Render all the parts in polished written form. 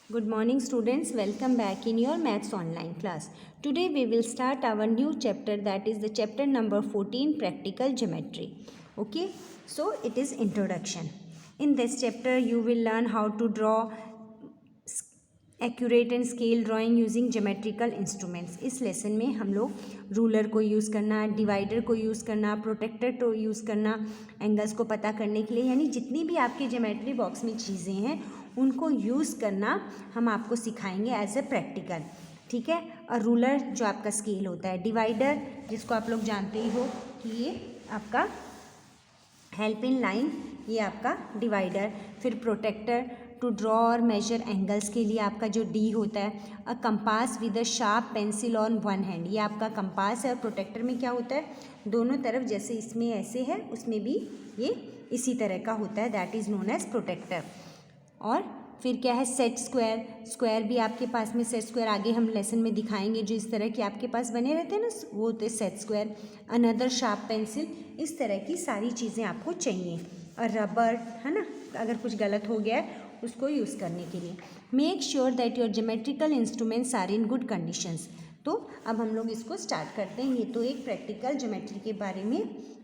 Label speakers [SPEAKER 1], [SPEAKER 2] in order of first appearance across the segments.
[SPEAKER 1] Good morning students, welcome back in your maths online class. Today we will start our new chapter, that is the chapter number 14, practical geometry. Okay, so it is introduction. In this chapter you will learn how to draw accurate and scale drawing using geometrical instruments. इस lesson में हम लोग ruler को use करना, divider को use करना, protector को use करना एंगल्स को पता करने के लिए, यानी जितनी भी आपके ज्योमेट्री बॉक्स में चीज़ें हैं उनको यूज़ करना हम आपको सिखाएंगे एज ए प्रैक्टिकल. ठीक है. और रूलर जो आपका स्केल होता है, डिवाइडर जिसको आप लोग जानते ही हो कि ये आपका हेल्प इन लाइन, ये आपका डिवाइडर. फिर प्रोटेक्टर टू ड्रॉ और मेजर एंगल्स के लिए आपका जो डी होता है. A compass with a sharp pencil on one hand, ये आपका कंपास है. और प्रोटेक्टर में क्या होता है, दोनों तरफ जैसे इसमें ऐसे है उसमें भी ये इसी तरह का होता है, that is known as protector. और फिर क्या है, सेट स्क्वायर. स्क्वायर भी आपके पास में, सेट स्क्वायर आगे हम लेसन में दिखाएंगे, जो इस तरह के आपके पास बने रहते हैं ना, वो होते हैं set square. Another sharp pencil, इस तरह की सारी चीज़ें आपको चाहिए. और रबर है ना, अगर कुछ गलत हो गया है उसको यूज़ करने के लिए. Make sure that your geometrical instruments are in good conditions. तो अब हम लोग इसको स्टार्ट करते हैं. ये तो एक प्रैक्टिकल ज्योमेट्री के बारे में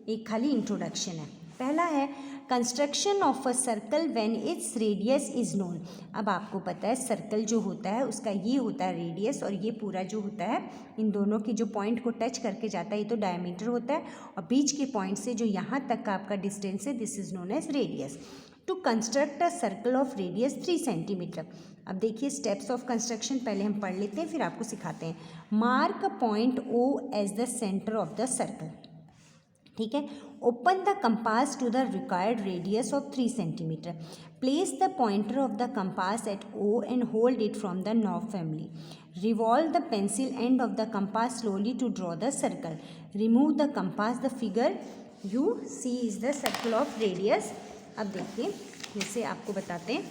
[SPEAKER 1] एक खाली इंट्रोडक्शन है. पहला है construction of a circle when its radius is known. अब आपको पता है सर्कल जो होता है उसका ये होता है रेडियस, और ये पूरा जो होता है इन दोनों के जो पॉइंट को टच करके जाता है ये तो डायमीटर होता है, और बीच के पॉइंट से जो यहाँ तक का आपका डिस्टेंस है this is known as radius. To construct a circle of radius 3 centimetre. अब देखिए स्टेप्स ऑफ कंस्ट्रक्शन पहले हम पढ़ लेते हैं फिर आपको सिखाते हैं. Mark point O as the centre of the circle. ठीक है. Open the compass to the required radius of 3 centimetre. Place the pointer of the compass at O and hold it from the knob firmly. Revolve the pencil end of the compass slowly to draw the circle. Remove the compass. The figure you see is the circle of radius. अब देखिए जैसे आपको बताते हैं,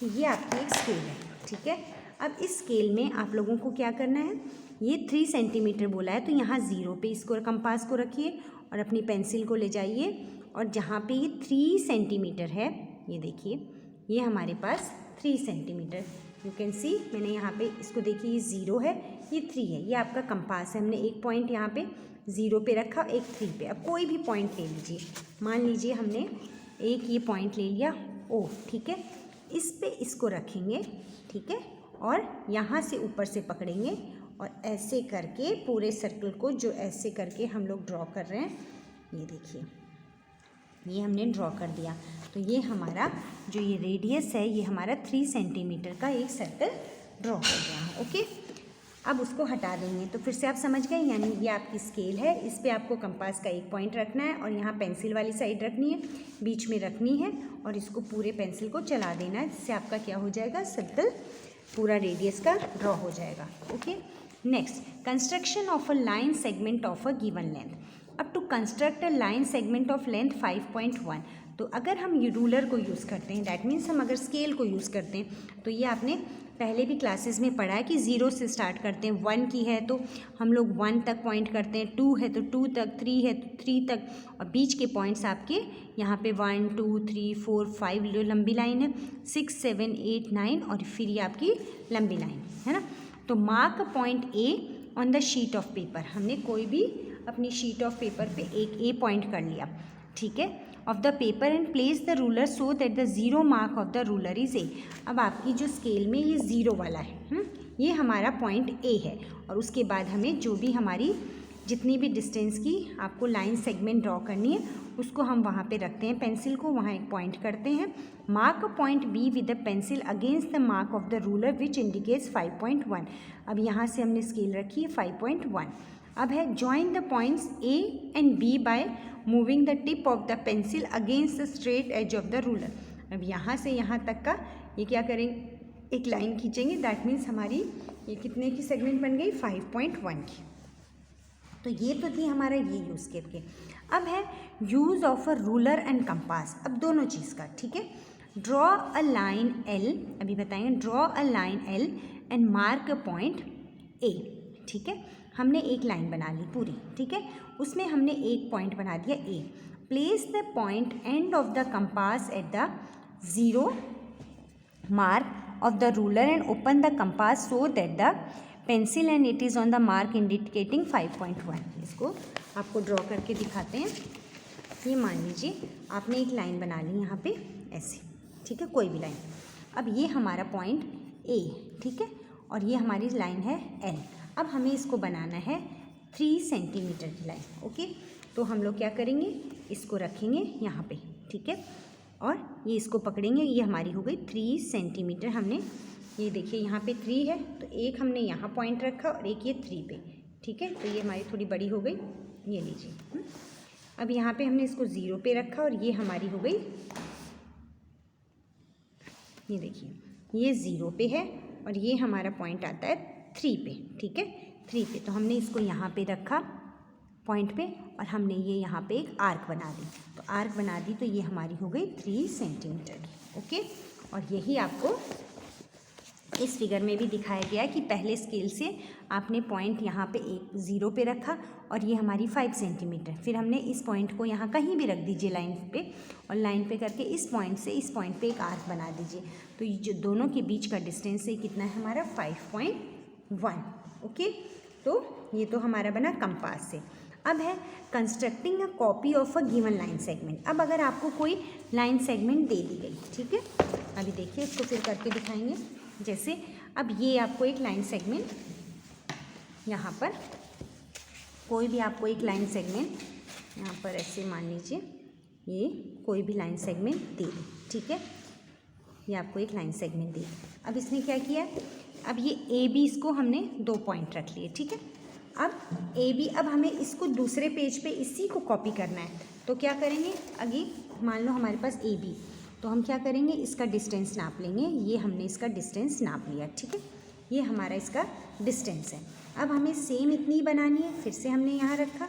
[SPEAKER 1] ये आपकी एक scale है. ठीक है. अब इस स्केल में आप लोगों को क्या करना है, ये 3 सेंटीमीटर बोला है तो यहाँ ज़ीरो पे इसको कंपास को रखिए और अपनी पेंसिल को ले जाइए, और जहाँ पे ये 3 सेंटीमीटर है, ये देखिए ये हमारे पास 3 सेंटीमीटर. यू कैन सी, मैंने यहाँ पे इसको देखिए, ये 0 है, ये 3 है, ये आपका कंपास है. हमने एक पॉइंट यहाँ पे 0 पे रखा, एक 3 पे. अब कोई भी पॉइंट ले लीजिए, मान लीजिए हमने एक ये पॉइंट ले लिया ओ. ठीक है. इस पे इसको रखेंगे. ठीक है. और यहाँ से ऊपर से पकड़ेंगे और ऐसे करके पूरे सर्कल को जो ऐसे करके हम लोग ड्रॉ कर रहे हैं, ये देखिए ये हमने ड्रॉ कर दिया. तो ये हमारा जो ये रेडियस है ये हमारा 3 सेंटीमीटर का एक सर्कल ड्रॉ हो गया है. ओके. अब उसको हटा देंगे तो फिर से आप समझ गए, यानी ये आपकी स्केल है, इस पे आपको कंपास का एक पॉइंट रखना है और यहाँ पेंसिल वाली साइड रखनी है, बीच में रखनी है, और इसको पूरे पेंसिल को चला देना है, जिससे आपका क्या हो जाएगा, सर्कल पूरा रेडियस का ड्रॉ हो जाएगा. Okay. Next, construction of a line segment of a given length. अब to construct a line segment of length 5.1. तो अगर हम ये रूलर को यूज़ करते हैं, दैट मीन्स हम अगर स्केल को यूज़ करते हैं, तो ये आपने पहले भी क्लासेस में पढ़ा है कि 0 से स्टार्ट करते हैं. 1 की है तो हम लोग 1 तक पॉइंट करते हैं, 2 है तो 2 तक, 3 है तो 3 तक, और बीच के पॉइंट्स आपके यहाँ पे 1 2 3 4 5 जो लंबी लाइन है, 6 7 8 9, और फिर ये आपकी लंबी लाइन है ना. तो mark point A on the sheet of paper. हमने कोई भी अपनी शीट ऑफ पेपर पे एक ए पॉइंट कर लिया. ठीक है. Of the paper and place the ruler so that the zero mark of the ruler is a. अब आपकी जो स्केल में ये 0 वाला है, ये हमारा पॉइंट ए है, और उसके बाद हमें जो भी हमारी जितनी भी डिस्टेंस की आपको लाइन सेगमेंट ड्रॉ करनी है उसको हम वहाँ पे रखते हैं पेंसिल को, वहाँ एक पॉइंट करते हैं. Mark point be with the pencil against the mark of the ruler which indicates 5.1. अब यहाँ से हमने स्केल रखी है 5.1. अब है join the points A and B by moving the tip of the pencil against the straight edge of the ruler. अब यहाँ से यहाँ तक का ये क्या करेंगे, एक लाइन खींचेंगे, दैट मीन्स हमारी ये कितने की सेगमेंट बन गई, 5.1 की. तो ये तो थी हमारा ये यूज़ करके. अब है use of a ruler and compass. अब दोनों चीज़ का. ठीक है. ड्रॉ अ लाइन एल, अभी बताएंगे. Draw a line L and mark a point A. ठीक है. हमने एक लाइन बना ली पूरी. ठीक है. उसमें हमने एक पॉइंट बना दिया A. Place the point end of the compass at the zero mark of the ruler and open the compass so that the pencil end it is on the mark indicating 5.1। इसको आपको draw करके दिखाते हैं। ये मान लीजिए आपने एक लाइन बना ली यहाँ पे ऐसे, ठीक है, कोई भी लाइन। अब ये हमारा पॉइंट ए, ठीक है, और ये हमारी लाइन है एल। अब हमें इसको बनाना है 3 सेंटीमीटर की लाइन। ओके, तो हम लोग क्या करेंगे, इसको रखेंगे यहाँ पे, ठीक है, और ये इसको पकड़ेंगे। ये हमारी हो गई 3 सेंटीमीटर। हमने ये देखिए यहाँ पे 3 है, तो एक हमने यहाँ पॉइंट रखा और एक ये 3 पे, ठीक है, तो ये हमारी थोड़ी बड़ी हो गई। ये लीजिए, अब यहाँ पे हमने इसको 0 पे रखा और ये हमारी हो गई, ये देखिए ये 0 पे है और ये हमारा पॉइंट आता है 3 पे, ठीक है, 3 पे। तो हमने इसको यहाँ पे रखा पॉइंट पे और हमने ये यहाँ पे एक आर्क बना दी। तो आर्क बना दी तो ये हमारी हो गई 3 सेंटीमीटर की। ओके, और यही आपको इस फिगर में भी दिखाया गया है कि पहले स्केल से आपने पॉइंट यहाँ पे एक 0 पे रखा और ये हमारी 5 सेंटीमीटर। फिर हमने इस पॉइंट को यहाँ कहीं भी रख दीजिए लाइन पे, और लाइन पे करके इस पॉइंट से इस पॉइंट पे एक आर्क बना दीजिए। तो ये जो दोनों के बीच का डिस्टेंस है कितना है हमारा 5.1। ओके, तो ये तो हमारा बना कंपास से। अब है constructing a copy of a given line segment. अब अगर आपको कोई लाइन सेगमेंट दे दी गई, ठीक है, अभी देखिए इसको फिर करके दिखाएंगे। जैसे अब ये आपको एक लाइन सेगमेंट, यहाँ पर कोई भी आपको एक लाइन सेगमेंट यहाँ पर ऐसे मान लीजिए, ये कोई भी लाइन सेगमेंट दे दी, ठीक है, ये आपको एक लाइन सेगमेंट दे दी। अब इसने क्या किया, अब ये ए बी, इसको हमने 2 पॉइंट रख लिए, ठीक है। अब ए बी, अब हमें इसको दूसरे पेज पे इसी को कॉपी करना है। तो क्या करेंगे, अभी मान लो हमारे पास ए बी, तो हम क्या करेंगे, इसका डिस्टेंस नाप लेंगे। ये हमने इसका डिस्टेंस नाप लिया, ठीक है, ये हमारा इसका डिस्टेंस है। अब हमें सेम इतनी बनानी है, फिर से हमने यहाँ रखा,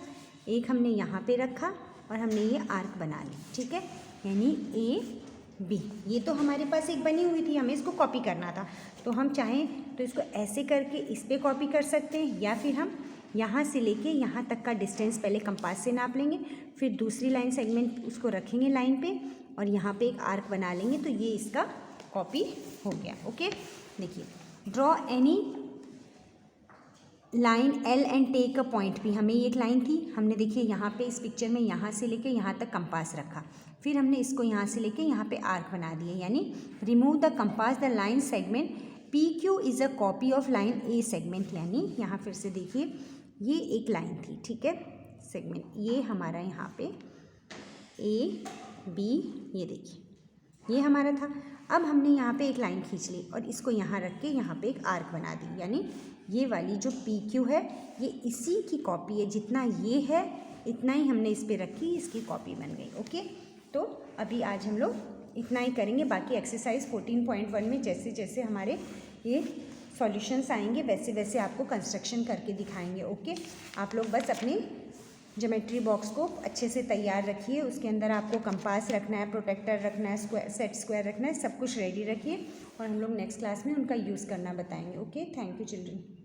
[SPEAKER 1] एक हमने यहाँ पे रखा और हमने ये आर्क बना ली, ठीक है, यानी ए बी। ये तो हमारे पास एक बनी हुई थी, हमें इसको कॉपी करना था। तो हम चाहें तो इसको ऐसे करके इस पर कॉपी कर सकते हैं, या फिर हम यहाँ से लेके यहाँ तक का डिस्टेंस पहले कंपास से नाप लेंगे, फिर दूसरी लाइन सेगमेंट उसको रखेंगे लाइन पे और यहाँ पे एक आर्क बना लेंगे, तो ये इसका कॉपी हो गया। ओके, देखिए, draw any line L and take a point P. हमें एक लाइन थी, हमने देखिए यहाँ पे इस पिक्चर में यहाँ से लेके यहाँ तक कंपास रखा, फिर हमने इसको यहाँ से लेके यहाँ पे आर्क बना दिए, यानी remove the compass the line segment P Q is a copy of line A segment. यानी यहाँ फिर से देखिए, ये एक लाइन थी, ठीक है, सेगमेंट, ये हमारा यहाँ पे ए बी, ये देखिए ये हमारा था। अब हमने यहाँ पे एक लाइन खींच ली और इसको यहाँ रख के यहाँ पे एक आर्क बना दी, यानी ये वाली जो पी क्यू है ये इसी की कॉपी है, जितना ये है इतना ही हमने इस पर रखी, इसकी कॉपी बन गई। ओके, तो अभी आज हम लोग इतना ही करेंगे। बाकी एक्सरसाइज 14.1 में जैसे जैसे हमारे ये सॉल्यूशंस आएंगे वैसे वैसे आपको कंस्ट्रक्शन करके दिखाएंगे। ओके, आप लोग बस अपनी ज्योमेट्री बॉक्स को अच्छे से तैयार रखिए, उसके अंदर आपको कंपास रखना है, प्रोटेक्टर रखना है, सेट स्क्वायर रखना है, सब कुछ रेडी रखिए और हम लोग नेक्स्ट क्लास में उनका यूज़ करना बताएंगे। Okay, thank you children.